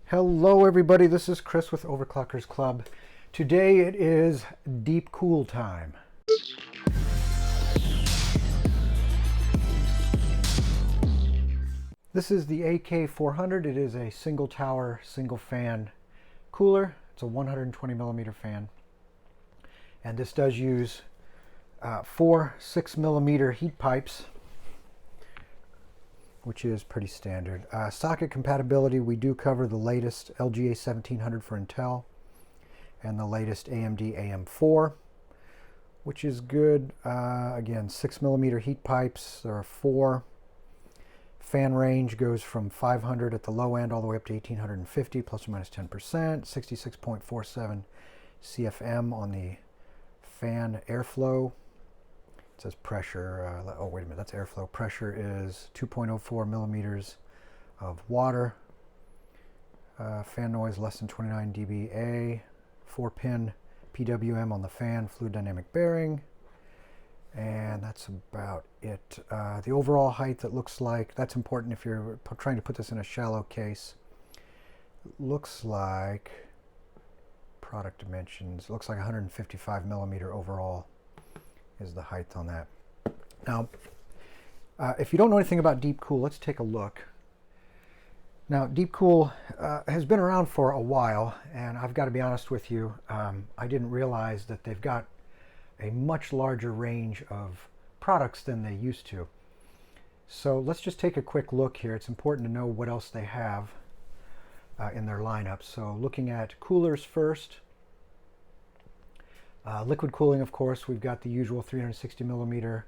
Hello everybody, this is Chris with Overclockers Club. Today it is DeepCool time. This is the AK400. It is a single tower, single fan cooler. It's a 120 millimeter fan. And this does use 4 6mm heat pipes, which is pretty standard. Socket compatibility, we do cover the latest LGA 1700 for Intel and the latest AMD AM4, which is good. Again, 6mm heat pipes. There are 4. Fan range goes from 500 at the low end all the way up to 1850, plus or minus 10%. 66.47 CFM on the fan airflow. It says pressure. Oh, wait a minute. That's airflow. Pressure is 2.04 millimeters of water. Fan noise less than 29 dBA. 4-pin PWM on the fan, fluid dynamic bearing. And that's about it. The overall height, that looks like, that's important if you're trying to put this in a shallow case. It looks like, product dimensions, looks like 155 millimeter overall is the height on that. Now, if you don't know anything about DeepCool, let's take a look. Now, DeepCool has been around for a while, and I've got to be honest with you, I didn't realize that they've got a much larger range of products than they used to. So let's just take a quick look here. It's important to know what else they have in their lineup. So looking at coolers first. Liquid cooling, of course, we've got the usual 360 millimeter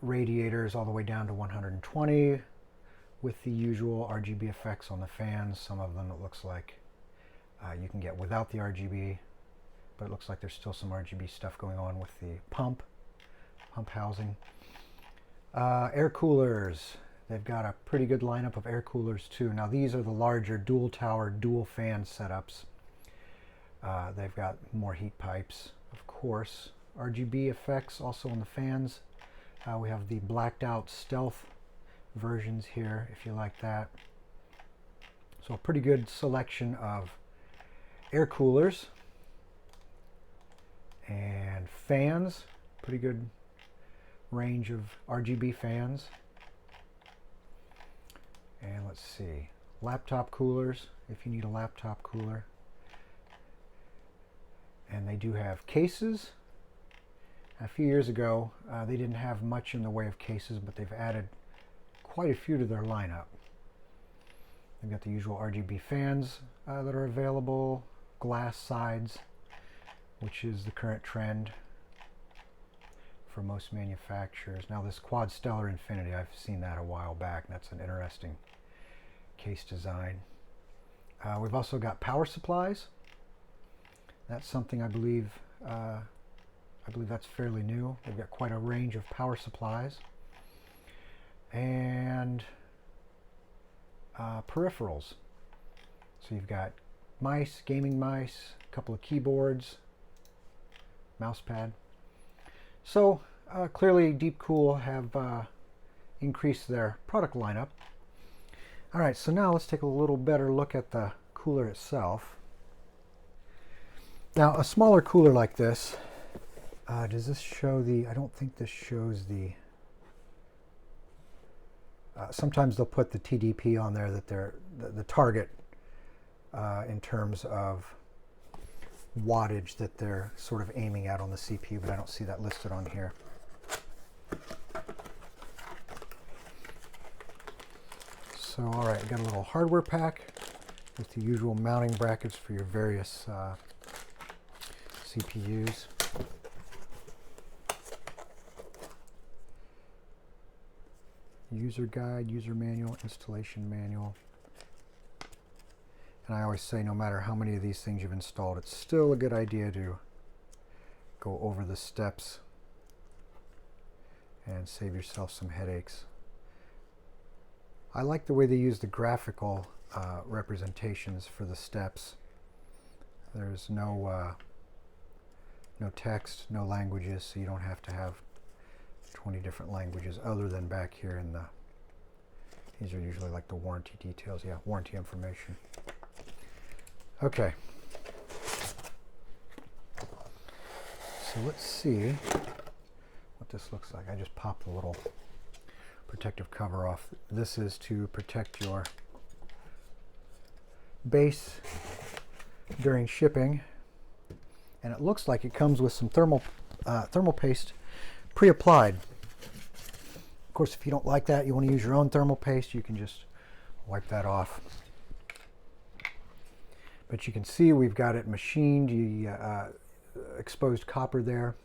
radiators all the way down to 120 with the usual RGB effects on the fans. Some of them it looks like you can get without the RGB, but it looks like there's still some RGB stuff going on with the pump housing. Air coolers. They've got a pretty good lineup of air coolers too. Now these are the larger dual tower, dual fan setups. They've got more heat pipes, of course. RGB effects also on the fans. We have the blacked out stealth versions here, if you like that. So a pretty good selection of air coolers and fans. Pretty good range of RGB fans. And let's see, laptop coolers, if you need a laptop cooler. And they do have cases. A few years ago, they didn't have much in the way of cases, but they've added quite a few to their lineup. They've got the usual RGB fans that are available, glass sides, which is the current trend for most manufacturers. Now this Quad Stellar Infinity, I've seen that a while back. That's an interesting case design. We've also got power supplies. That's something I believe that's fairly new. They've got quite a range of power supplies. And peripherals. So you've got mice, gaming mice, a couple of keyboards, mouse pad. So clearly DeepCool have increased their product lineup. All right, so now let's take a little better look at the cooler itself. Now, a smaller cooler like this, does this show the, I don't think this shows the, sometimes they'll put the TDP on there, that they're the target in terms of wattage that they're sort of aiming at on the CPU, but I don't see that listed on here. So, all right, got a little hardware pack with the usual mounting brackets for your various CPUs. User guide, user manual, installation manual. And I always say no matter how many of these things you've installed, it's still a good idea to go over the steps and save yourself some headaches. I like the way they use the graphical representations for the steps. There's no text, no languages, so you don't have to have 20 different languages other than back here in the, these are usually like the warranty details, yeah, warranty information. Okay. So let's see what this looks like. I just popped the little protective cover off. This is to protect your base during shipping, and it looks like it comes with some thermal paste pre-applied. Of course, if you don't like that, you want to use your own thermal paste, you can just wipe that off. But you can see we've got it machined, exposed copper there.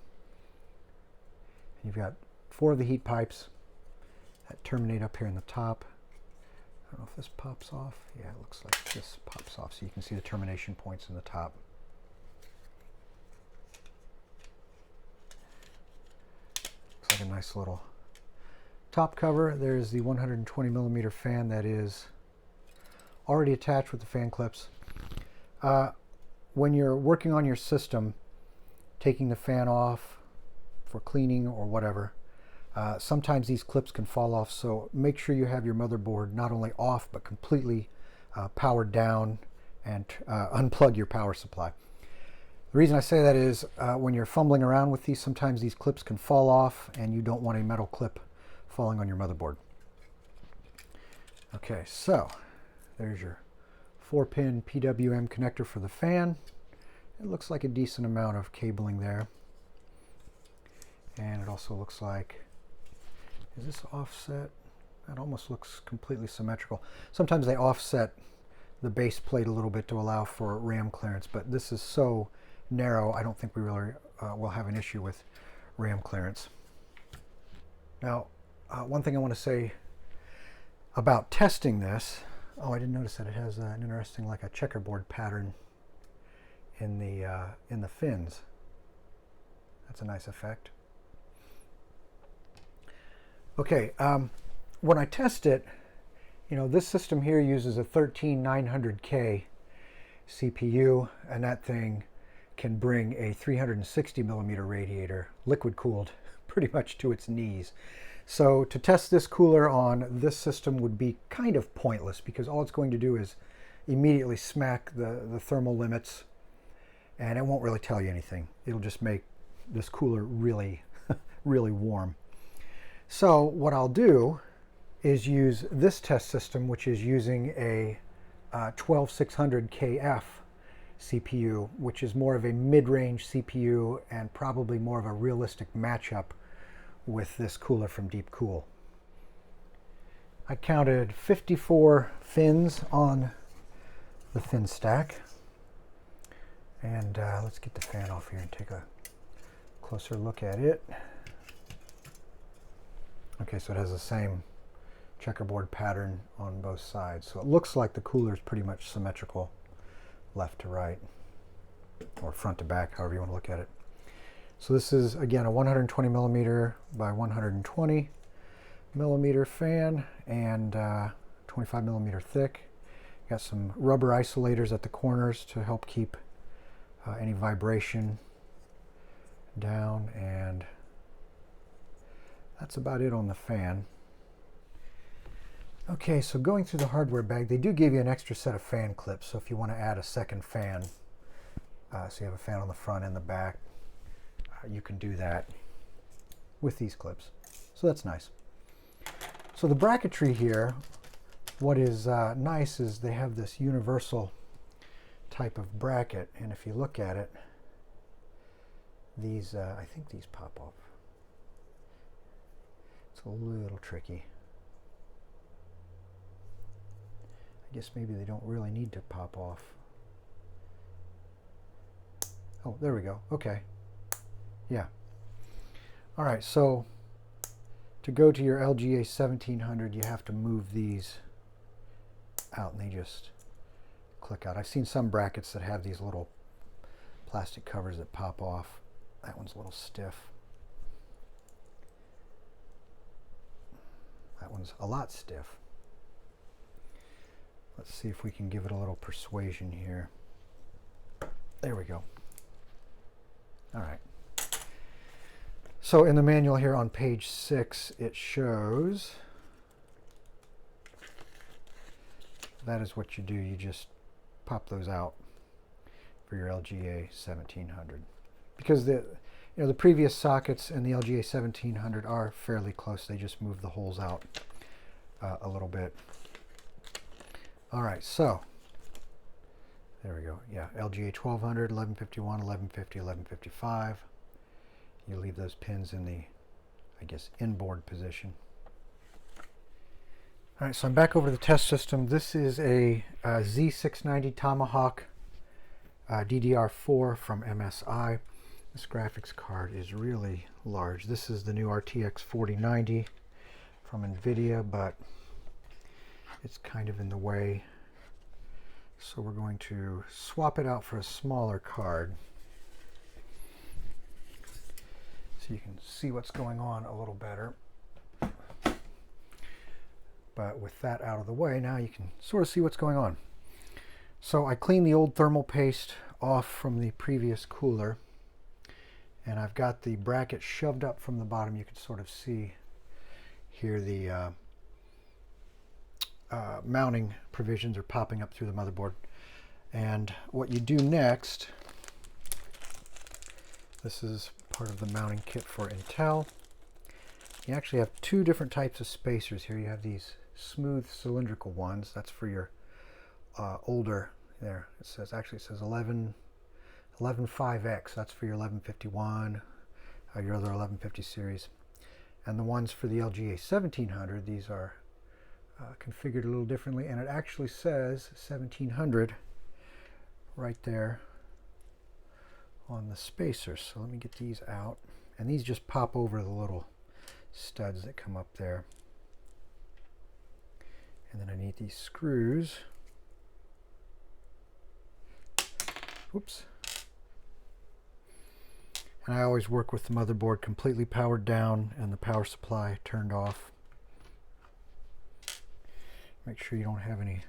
You've got 4 of the heat pipes that terminate up here in the top. I don't know if this pops off. Yeah, it looks like this pops off, so you can see the termination points in the top. Looks like a nice little top cover. There's the 120 millimeter fan that is already attached with the fan clips. When you're working on your system, taking the fan off for cleaning or whatever, sometimes these clips can fall off, so make sure you have your motherboard not only off but completely powered down, and unplug your power supply. The reason I say that is when you're fumbling around with these, sometimes these clips can fall off and you don't want a metal clip falling on your motherboard. Okay, so there's your 4-pin PWM connector for the fan. It looks like a decent amount of cabling there. And it also looks like, is this offset? That almost looks completely symmetrical. Sometimes they offset the base plate a little bit to allow for RAM clearance, but this is so narrow, I don't think we really will have an issue with RAM clearance. Now, one thing I want to say about testing this, oh, I didn't notice that it has an interesting, like a checkerboard pattern in the fins. That's a nice effect. Okay, when I test it, you know, this system here uses a 13900K CPU, and that thing can bring a 360 millimeter radiator, liquid cooled, pretty much to its knees. So to test this cooler on this system would be kind of pointless, because all it's going to do is immediately smack the thermal limits, and it won't really tell you anything. It'll just make this cooler really, really warm. So what I'll do is use this test system, which is using a 12600KF CPU, which is more of a mid-range CPU and probably more of a realistic matchup with this cooler from DeepCool. I counted 54 fins on the fin stack. And let's get the fan off here and take a closer look at it. Okay, so it has the same checkerboard pattern on both sides. So it looks like the cooler is pretty much symmetrical left to right, or front to back, however you want to look at it. So this is, again, a 120 millimeter by 120 millimeter fan, and 25 millimeter thick. Got some rubber isolators at the corners to help keep any vibration down, and that's about it on the fan. Okay, so going through the hardware bag, they do give you an extra set of fan clips, so if you want to add a second fan, so you have a fan on the front and the back, you can do that with these clips. So that's nice. So the bracketry here, what is nice is they have this universal type of bracket, and if you look at it, these, I think these pop off. It's a little tricky. I guess maybe they don't really need to pop off. Oh, there we go. Okay. Yeah. All right, so to go to your LGA 1700, you have to move these out, and they just click out. I've seen some brackets that have these little plastic covers that pop off. That one's a little stiff. That one's a lot stiff. Let's see if we can give it a little persuasion here. There we go. All right. So in the manual here on page 6, it shows that is what you do. You just pop those out. for your LGA 1700, because the previous sockets in the LGA 1700 are fairly close. They just move the holes out a little bit. All right, so there we go. Yeah, LGA 1200, 1151, 1150, 1155. You leave those pins in the, I guess, inboard position. All right, so I'm back over the test system. This is a Z690 Tomahawk DDR4 from MSI. This graphics card is really large. This is the new RTX 4090 from NVIDIA, but it's kind of in the way. So we're going to swap it out for a smaller card so you can see what's going on a little better. But with that out of the way, now you can sort of see what's going on. So I cleaned the old thermal paste off from the previous cooler, and I've got the bracket shoved up from the bottom. You can sort of see here the mounting provisions are popping up through the motherboard. And what you do next, this is part of the mounting kit for Intel. You actually have two different types of spacers here. You have these smooth cylindrical ones. That's for your older, there it says, actually it says 115X. That's for your 1151, your other 1150 series. And the ones for the LGA 1700, these are configured a little differently, and it actually says 1700 right there on the spacers. So let me get these out, and these just pop over the little studs that come up there. And then I need these screws. Oops. And I always work with the motherboard completely powered down and the power supply turned off. Make sure you don't have any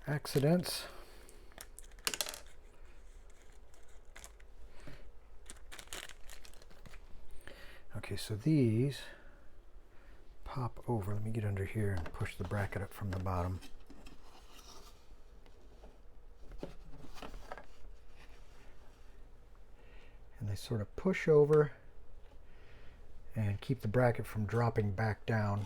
accidents. Okay, so these pop over. Let me get under here and push the bracket up from the bottom. And they sort of push over and keep the bracket from dropping back down.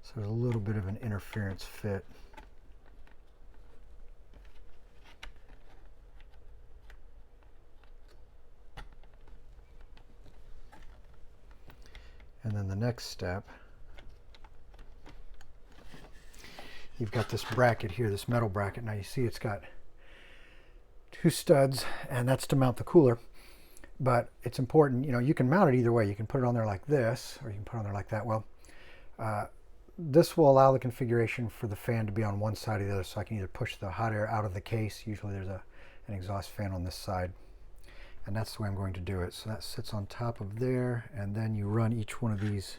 So there's a little bit of an interference fit. And then the next step, you've got this bracket here, this metal bracket. Now you see it's got two studs, and that's to mount the cooler. But it's important, you can mount it either way. You can put it on there like this, or you can put it on there like that. Well, this will allow the configuration for the fan to be on one side or the other, so I can either push the hot air out of the case. Usually there's an exhaust fan on this side, and that's the way I'm going to do it. So that sits on top of there, and then you run each one of these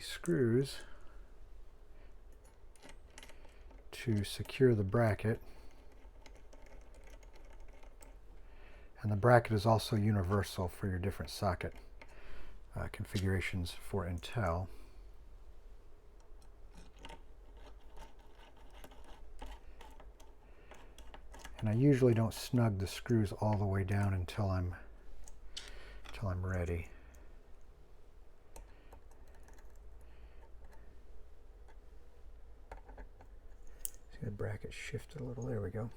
screws to secure the bracket. And the bracket is also universal for your different socket configurations for Intel. And I usually don't snug the screws all the way down until I'm ready. See the bracket shift a little. There we go.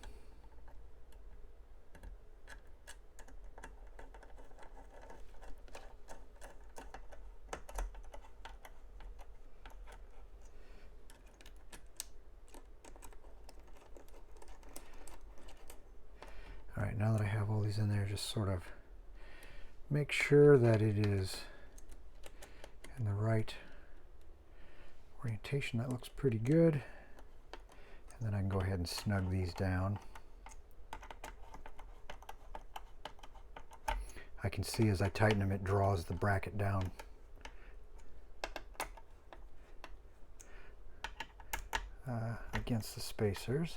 Alright, now that I have all these in there, just sort of make sure that it is in the right orientation. That looks pretty good. And then I can go ahead and snug these down. I can see as I tighten them, it draws the bracket down. Against the spacers.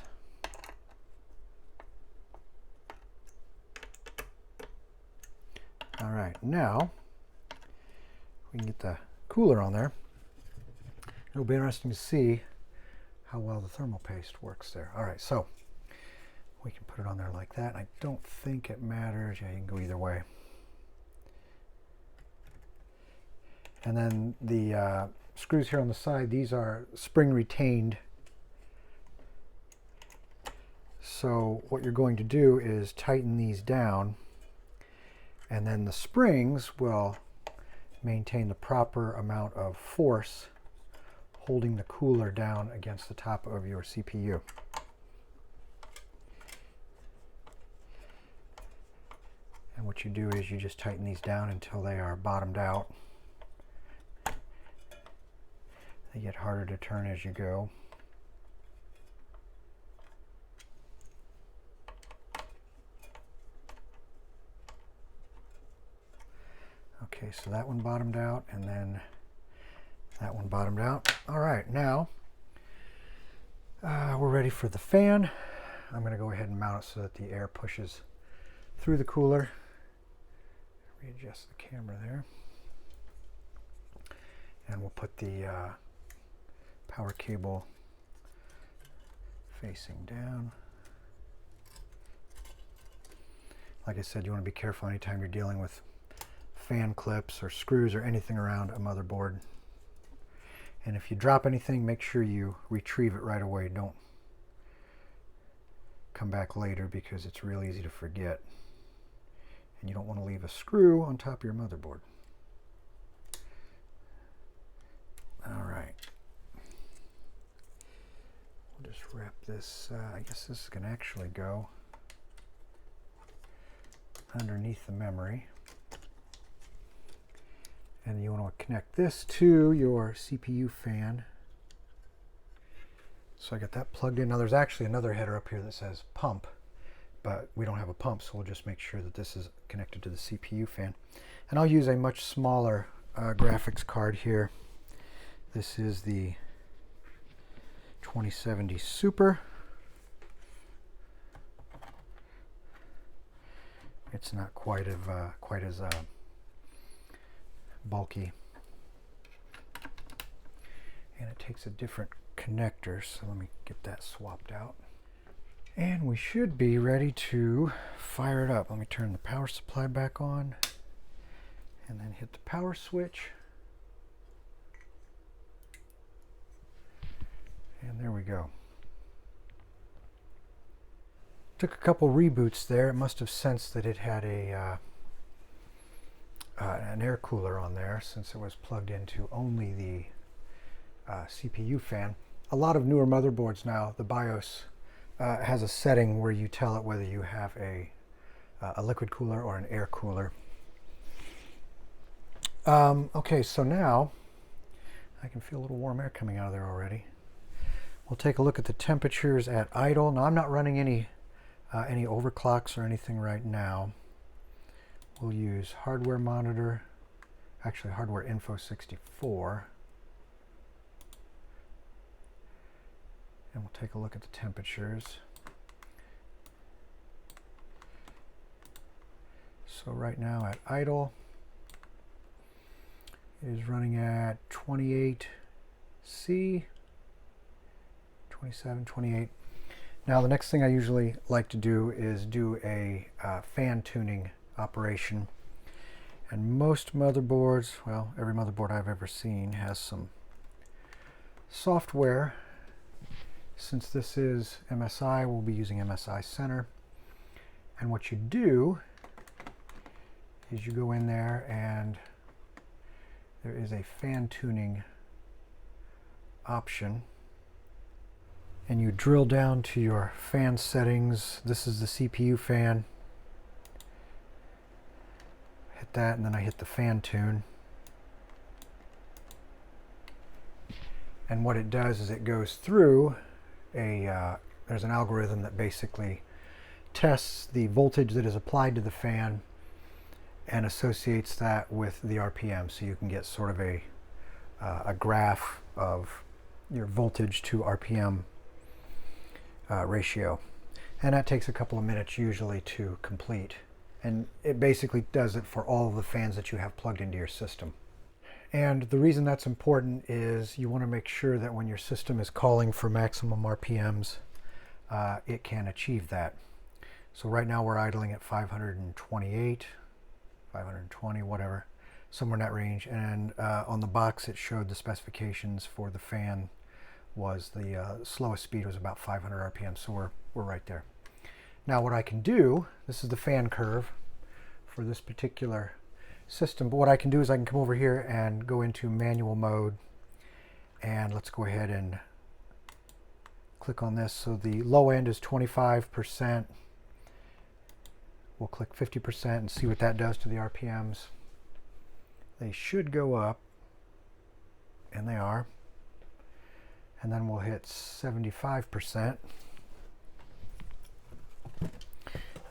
All right, now we can get the cooler on there. It'll be interesting to see how well the thermal paste works there. All right, so we can put it on there like that. I don't think it matters. Yeah, you can go either way. And then the screws here on the side, these are spring retained. So what you're going to do is tighten these down, and then the springs will maintain the proper amount of force holding the cooler down against the top of your CPU. And what you do is you just tighten these down until they are bottomed out. They get harder to turn as you go. Okay, so that one bottomed out, and then that one bottomed out. All right, now we're ready for the fan. I'm going to go ahead and mount it so that the air pushes through the cooler. Readjust the camera there. And we'll put the power cable facing down. Like I said, you want to be careful anytime you're dealing with fan clips or screws or anything around a motherboard. And if you drop anything, make sure you retrieve it right away. Don't come back later, because it's real easy to forget. And you don't want to leave a screw on top of your motherboard. All right. We'll just wrap this. I guess this can actually go underneath the memory. And you want to connect this to your CPU fan. So I got that plugged in. Now there's actually another header up here that says pump, but we don't have a pump, so we'll just make sure that this is connected to the CPU fan. And I'll use a much smaller graphics card here. This is the 2070 Super. It's not quite as bulky, and it takes a different connector, so let me get that swapped out, and we should be ready to fire it up. Let me turn the power supply back on and then hit the power switch, and there we go. Took a couple reboots there. It must have sensed that it had an air cooler on there, since it was plugged into only the CPU fan. A lot of newer motherboards now, the BIOS has a setting where you tell it whether you have a liquid cooler or an air cooler. Okay, so now I can feel a little warm air coming out of there already. We'll take a look at the temperatures at idle. Now I'm not running any overclocks or anything right now. We'll use hardware monitor, actually hardware info 64. And we'll take a look at the temperatures. So right now at idle, it is running at 28C, 27, 28. Now the next thing I usually like to do is do a fan tuning operation. And most motherboards, well, every motherboard I've ever seen has some software. Since this is MSI, we'll be using MSI Center. And what you do is you go in there, and there is a fan tuning option, and you drill down to your fan settings. This is the CPU fan. Hit that, and then I hit the fan tune. And what it does is it goes through there's an algorithm that basically tests the voltage that is applied to the fan and associates that with the RPM, so you can get sort of a graph of your voltage to RPM ratio. And that takes a couple of minutes usually to complete. And it basically does it for all of the fans that you have plugged into your system. And the reason that's important is you want to make sure that when your system is calling for maximum RPMs, it can achieve that. So right now we're idling at 528, 520, whatever, somewhere in that range. And on the box it showed the specifications for the fan was the slowest speed was about 500 RPM, so we're right there. Now what I can do, this is the fan curve for this particular system, but what I can do is I can come over here and go into manual mode, and let's go ahead and click on this. So the low end is 25%. We'll click 50% and see what that does to the RPMs. They should go up, and they are. And then we'll hit 75%.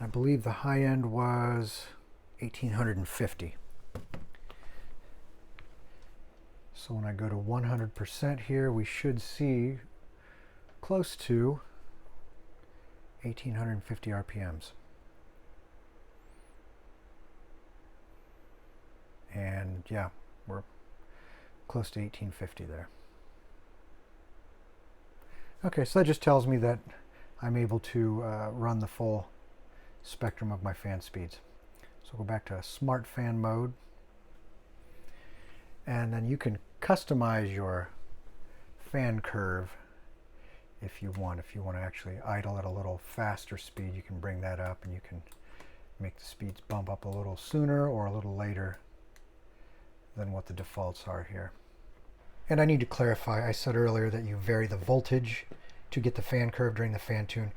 I believe the high end was 1850. So when I go to 100% here, we should see close to 1850 RPMs. And yeah, we're close to 1850 there. Okay, so that just tells me that I'm able to run the full spectrum of my fan speeds. So go back to smart fan mode, and then you can customize your fan curve if you want. If you want to actually idle at a little faster speed, you can bring that up, and you can make the speeds bump up a little sooner or a little later than what the defaults are here. And I need to clarify, I said earlier that you vary the voltage to get the fan curve during the fan tune.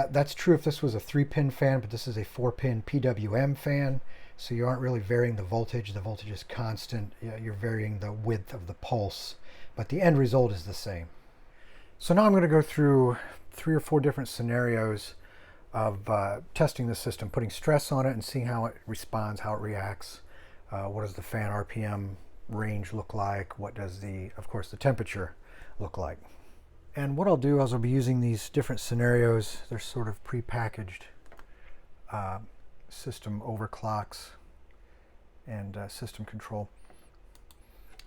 That's true if this was a 3-pin fan, but this is a 4-pin PWM fan, so you aren't really varying the voltage. The voltage is constant. You're varying the width of the pulse, but the end result is the same. So now I'm going to go through 3 or 4 different scenarios of testing the system, putting stress on it and seeing how it responds, how it reacts. What does the fan RPM range look like? What does of course, the temperature look like? And what I'll do is I'll be using these different scenarios. They're sort of pre-packaged system overclocks and system control.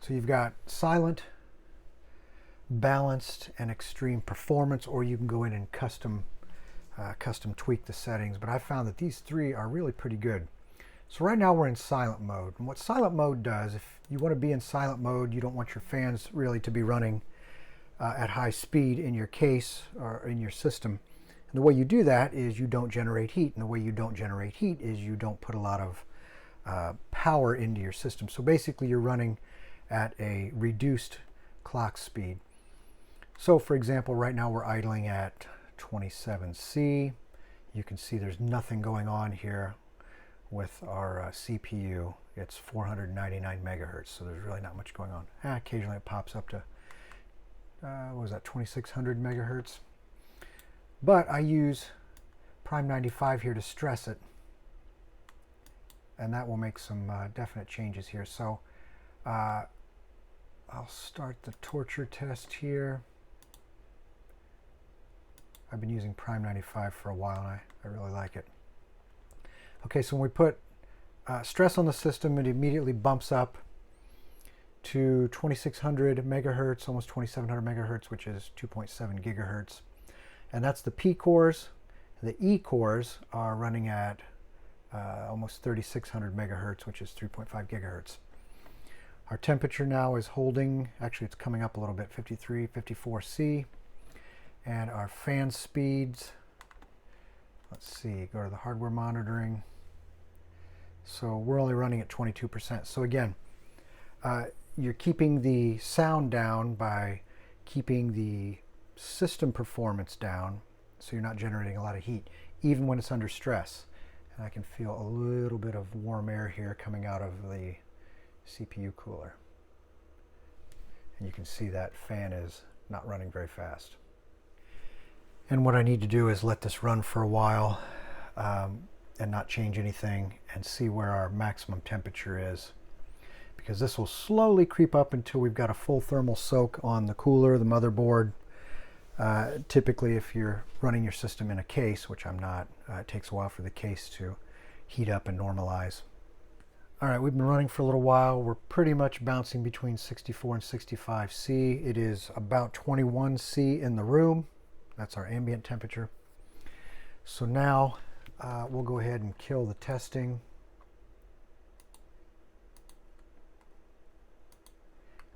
So you've got silent, balanced, and extreme performance, or you can go in and custom tweak the settings. But I found that these 3 are really pretty good. So right now we're in silent mode. And what silent mode does, if you want to be in silent mode, you don't want your fans really to be running at high speed in your case or in your system. And the way you do that is you don't generate heat. And the way you don't generate heat is you don't put a lot of power into your system. So basically you're running at a reduced clock speed. So for example, right now we're idling at 27C. You can see there's nothing going on here with our CPU. It's 499 megahertz, so there's really not much going on. Occasionally it pops up to what was that, 2600 megahertz. But I use Prime 95 here to stress it, and that will make some definite changes here. So I'll start the torture test here. I've been using Prime 95 for a while, and I really like it. Okay, so when we put stress on the system, it immediately bumps up to 2600 megahertz, almost 2700 megahertz, which is 2.7 gigahertz. And that's the P cores. The E cores are running at almost 3600 megahertz, which is 3.5 gigahertz. Our temperature now is holding, actually it's coming up a little bit, 53, 54C. And our fan speeds, let's see, go to the hardware monitoring. So we're only running at 22%. So again, you're keeping the sound down by keeping the system performance down, so you're not generating a lot of heat, even when it's under stress. And I can feel a little bit of warm air here coming out of the CPU cooler. And you can see that fan is not running very fast. And what I need to do is let this run for a while and not change anything and see where our maximum temperature is, because this will slowly creep up until we've got a full thermal soak on the cooler, the motherboard. Typically, if you're running your system in a case, which I'm not, it takes a while for the case to heat up and normalize. All right, we've been running for a little while. We're pretty much bouncing between 64 and 65 C. It is about 21 C in the room. That's our ambient temperature. So now we'll go ahead and kill the testing.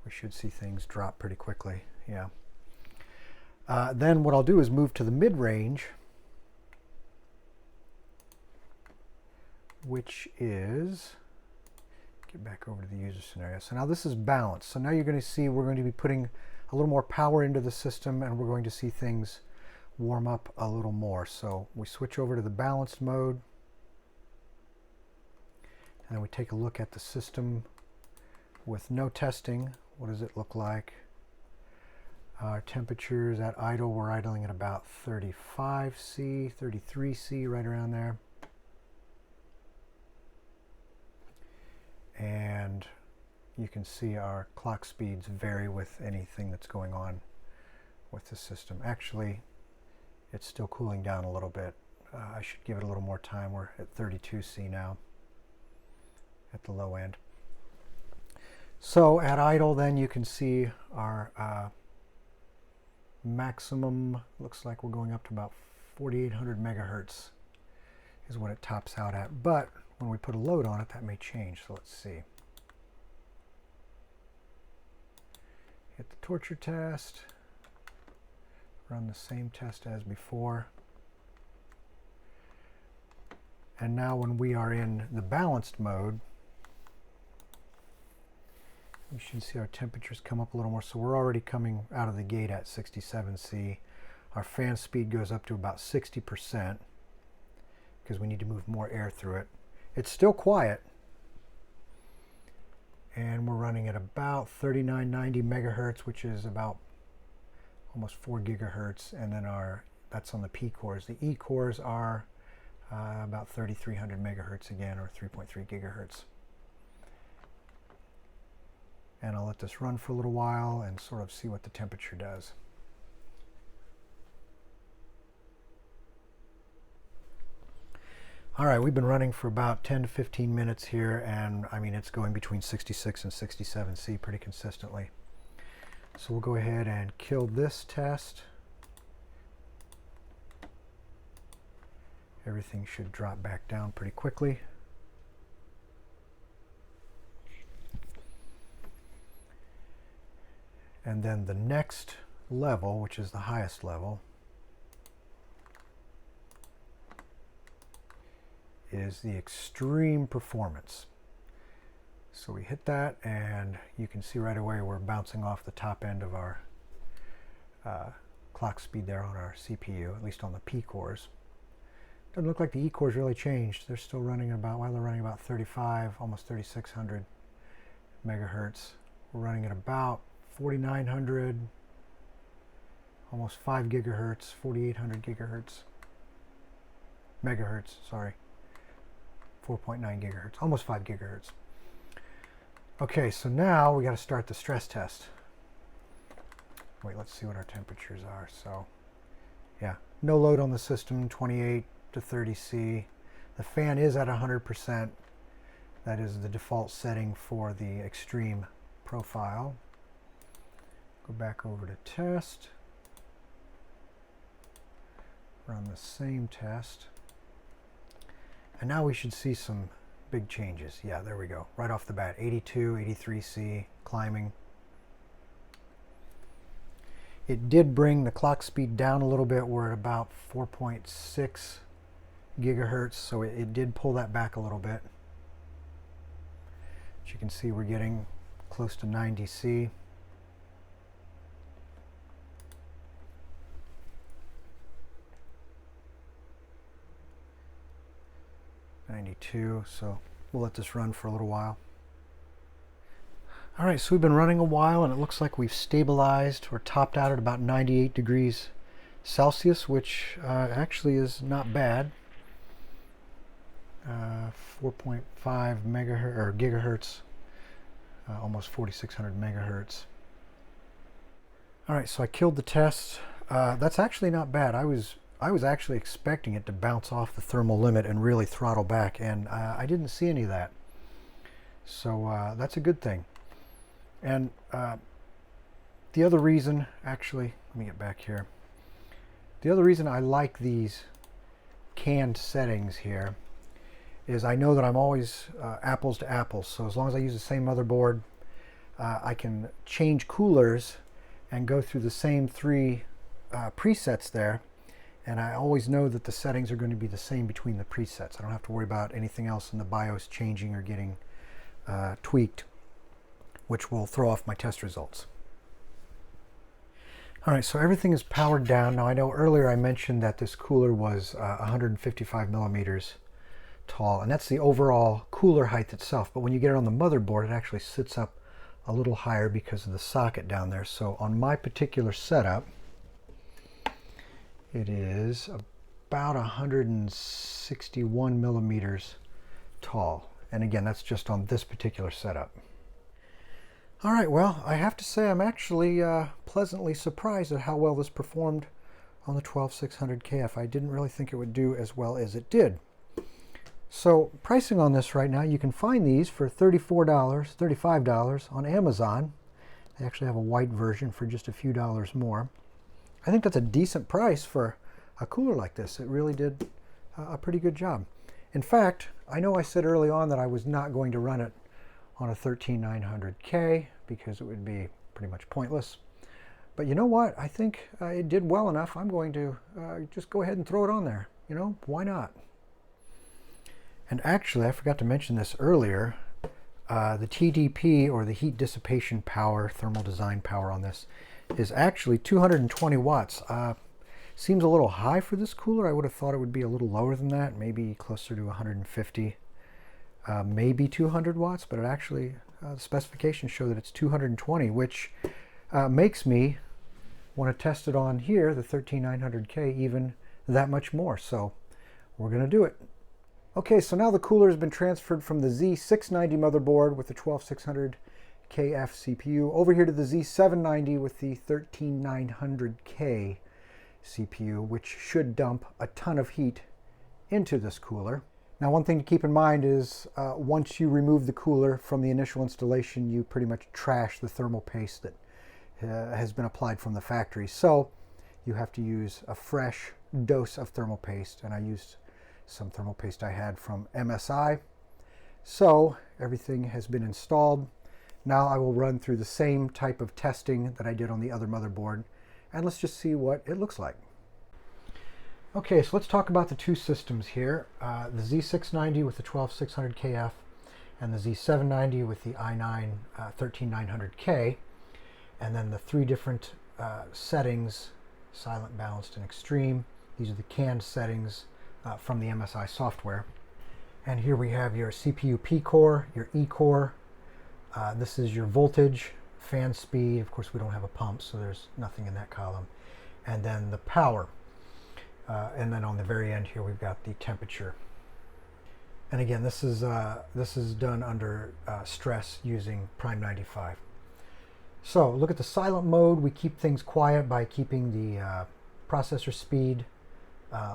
We should see things drop pretty quickly, yeah. Then what I'll do is move to the mid-range, which is, get back over to the user scenario. So now this is balanced. So now you're going to see we're going to be putting a little more power into the system, and we're going to see things warm up a little more. So we switch over to the balanced mode, and then we take a look at the system with no testing. What does it look like? Our temperatures at idle, we're idling at about 35 C, 33 C, right around there. And you can see our clock speeds vary with anything that's going on with the system. Actually, it's still cooling down a little bit. I should give it a little more time. We're at 32 C now at the low end. So at idle, then you can see our maximum, looks like we're going up to about 4,800 megahertz is what it tops out at. But when we put a load on it, that may change. So let's see. Hit the torture test. Run the same test as before. And now when we are in the balanced mode, you should see our temperatures come up a little more. So we're already coming out of the gate at 67 C. Our fan speed goes up to about 60% because we need to move more air through it. It's still quiet, and we're running at about 3990 megahertz, which is about almost 4 gigahertz, and then that's on the P cores. The E cores are about 3300 megahertz again, or 3.3 gigahertz. And I'll let this run for a little while and sort of see what the temperature does. All right, we've been running for about 10 to 15 minutes here, and I mean, it's going between 66 and 67 C pretty consistently. So we'll go ahead and kill this test. Everything should drop back down pretty quickly. And then the next level, which is the highest level, is the extreme performance. So we hit that, and you can see right away we're bouncing off the top end of our clock speed there on our CPU, at least on the P cores. Doesn't look like the E cores really changed. They're still running about, well, they're running about 35, almost 3600 megahertz. We're running at about 4900, almost 5 gigahertz, 4800 gigahertz, megahertz, sorry. 4.9 gigahertz, almost 5 gigahertz. Okay, so now we got to start the stress test. Wait, let's see what our temperatures are. So, yeah, no load on the system, 28 to 30 C. The fan is at 100%. That is the default setting for the extreme profile. Go back over to test. Run the same test. And now we should see some big changes. Yeah, there we go. Right off the bat, 82, 83 C, climbing. It did bring the clock speed down a little bit. We're at about 4.6 gigahertz, so it did pull that back a little bit. As you can see, we're getting close to 90 C. So we'll let this run for a little while. All right, so we've been running a while, and it looks like we've stabilized or topped out at about 98 degrees Celsius, which actually is not bad. 4.5 megahertz or gigahertz, almost 4600 megahertz. All right, so I killed the test. That's actually not bad. I was actually expecting it to bounce off the thermal limit and really throttle back, and I didn't see any of that. So that's a good thing. And the other reason, actually, let me get back here. The other reason I like these canned settings here is I know that I'm always apples to apples. So as long as I use the same motherboard, I can change coolers and go through the same three presets there. And I always know that the settings are going to be the same between the presets. I don't have to worry about anything else in the BIOS changing or getting tweaked, which will throw off my test results. All right, so everything is powered down. Now I know earlier I mentioned that this cooler was 155 millimeters tall, and that's the overall cooler height itself. But when you get it on the motherboard, it actually sits up a little higher because of the socket down there. So on my particular setup, it is about 161 millimeters tall. And again, that's just on this particular setup. All right, well, I have to say I'm actually pleasantly surprised at how well this performed on the 12600KF. I didn't really think it would do as well as it did. So pricing on this right now, you can find these for $34, $35 on Amazon. They actually have a white version for just a few dollars more. I think that's a decent price for a cooler like this. It really did a pretty good job. In fact, I know I said early on that I was not going to run it on a 13900K because it would be pretty much pointless. But you know what? I think it did well enough. I'm going to just go ahead and throw it on there. You know, why not? And actually, I forgot to mention this earlier. The TDP, or the heat dissipation power, thermal design power on this, is actually 220 watts. Seems a little high for this cooler. I would have thought it would be a little lower than that, maybe closer to 150, maybe 200 watts, but it actually, the specifications show that it's 220, which makes me want to test it on here, the 13900K, even that much more. So we're going to do it. Okay, so now the cooler has been transferred from the Z690 motherboard with the 12600KF CPU over here to the Z790 with the 13900K CPU, which should dump a ton of heat into this cooler. Now, one thing to keep in mind is once you remove the cooler from the initial installation, you pretty much trash the thermal paste that has been applied from the factory. So you have to use a fresh dose of thermal paste, and I used some thermal paste I had from MSI. So everything has been installed. Now I will run through the same type of testing that I did on the other motherboard, and let's just see what it looks like. Okay, so let's talk about the two systems here. The Z690 with the 12600KF and the Z790 with the i9 13900K, and then the three different settings, silent, balanced, and extreme. These are the canned settings from the MSI software. And here we have your CPU P core, your E core. This is your voltage, fan speed. Of course, we don't have a pump, so there's nothing in that column. And then the power. And then on the very end here, we've got the temperature. And again, this is done under stress using Prime 95. So look at the silent mode. We keep things quiet by keeping the processor speed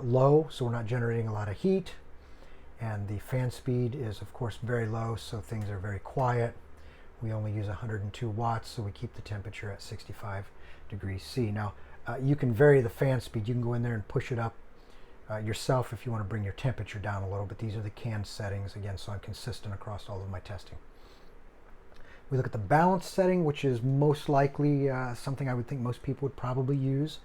low, so we're not generating a lot of heat. And the fan speed is, of course, very low, so things are very quiet. We only use 102 watts, so we keep the temperature at 65 degrees C. Now, you can vary the fan speed. You can go in there and push it up yourself if you want to bring your temperature down a little, but these are the canned settings, again, so I'm consistent across all of my testing. We look at the balance setting, which is most likely something I would think most people would probably use.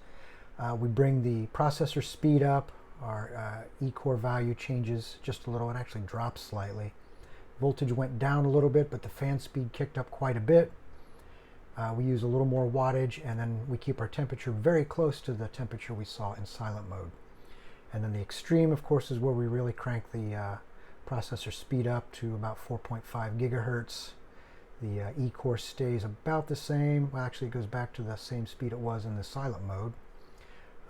We bring the processor speed up. Our E-core value changes just a little. It actually drops slightly. Voltage went down a little bit, but the fan speed kicked up quite a bit. We use a little more wattage, and then we keep our temperature very close to the temperature we saw in silent mode. And then the extreme, of course, is where we really crank the processor speed up to about 4.5 gigahertz. The E-core stays about the same. Well, actually, it goes back to the same speed it was in the silent mode.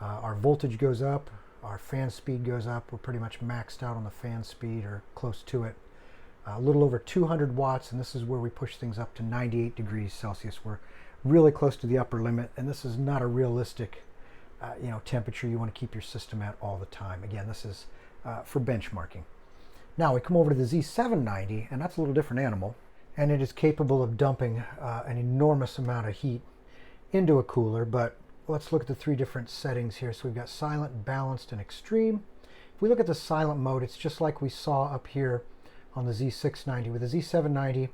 Our voltage goes up. Our fan speed goes up. We're pretty much maxed out on the fan speed, or close to it. A little over 200 watts, and this is where we push things up to 98 degrees Celsius. We're really close to the upper limit, and this is not a realistic temperature you want to keep your system at all the time. Again, this is for benchmarking. Now we come over to the Z790, and that's a little different animal. and it is capable of dumping an enormous amount of heat into a cooler. But let's look at the three different settings here. So we've got silent, balanced, and extreme. If we look at the silent mode, it's just like we saw up here on the Z690. With the Z790,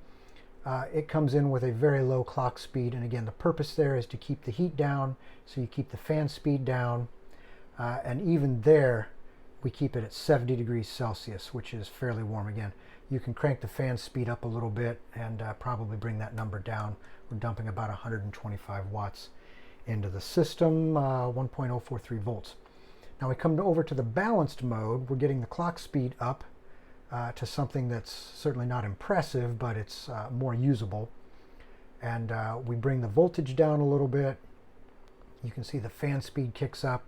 it comes in with a very low clock speed, and again, the purpose there is to keep the heat down, so you keep the fan speed down, and even there we keep it at 70 degrees Celsius, which is fairly warm. Again, you can crank the fan speed up a little bit and probably bring that number down. We're dumping about 125 watts into the system, 1.043 volts. Now we come over to the balanced mode. We're getting the clock speed up to something that's certainly not impressive, but it's more usable. And we bring the voltage down a little bit. You can see the fan speed kicks up.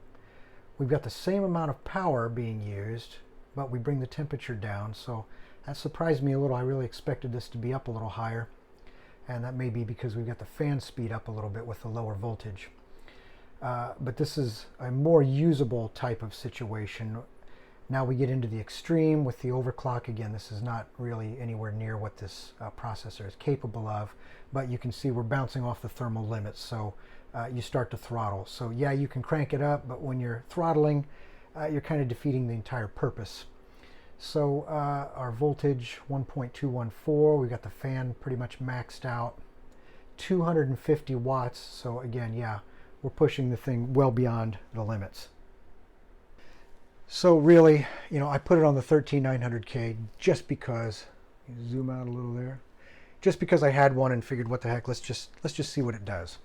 We've got the same amount of power being used, but we bring the temperature down. So that surprised me a little. I really expected this to be up a little higher. And that may be because we've got the fan speed up a little bit with the lower voltage. But this is a more usable type of situation. Now we get into the extreme with the overclock. Again, this is not really anywhere near what this processor is capable of, but you can see we're bouncing off the thermal limits, so you start to throttle. So yeah, you can crank it up, but when you're throttling, you're kind of defeating the entire purpose. So our voltage, 1.214, we got the fan pretty much maxed out, 250 watts, so again, yeah, we're pushing the thing well beyond the limits. So really, you know, I put it on the 13900K just because, zoom out a little there, just because I had one and figured, what the heck, let's just see what it does.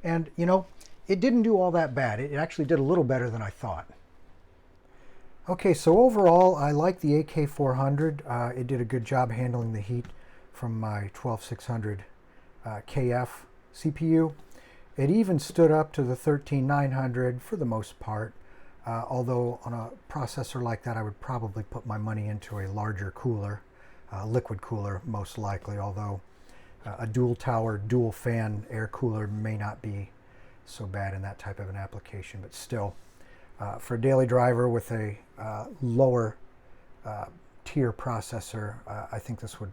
And you know, it didn't do all that bad. It actually did a little better than I thought. Okay, so overall, I like the AK400. It did a good job handling the heat from my 12600 KF CPU. It even stood up to the 13900 for the most part. Although on a processor like that, I would probably put my money into a larger cooler, liquid cooler most likely, although a dual tower, dual fan air cooler may not be so bad in that type of an application, but still, for a daily driver with a lower tier processor, I think this would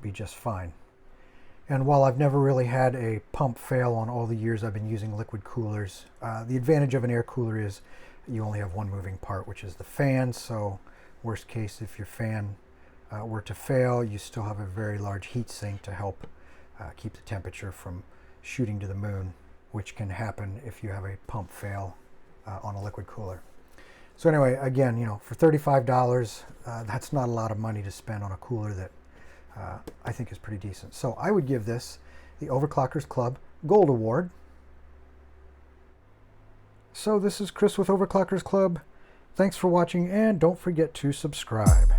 be just fine. And while I've never really had a pump fail on all the years I've been using liquid coolers, the advantage of an air cooler is you only have one moving part, which is the fan. So worst case, if your fan were to fail, you still have a very large heat sink to help keep the temperature from shooting to the moon, which can happen if you have a pump fail on a liquid cooler. So anyway, again, you know, for $35, that's not a lot of money to spend on a cooler that I think is pretty decent. So I would give this the Overclockers Club Gold Award. So this is Chris with Overclockers Club. Thanks for watching, and don't forget to subscribe.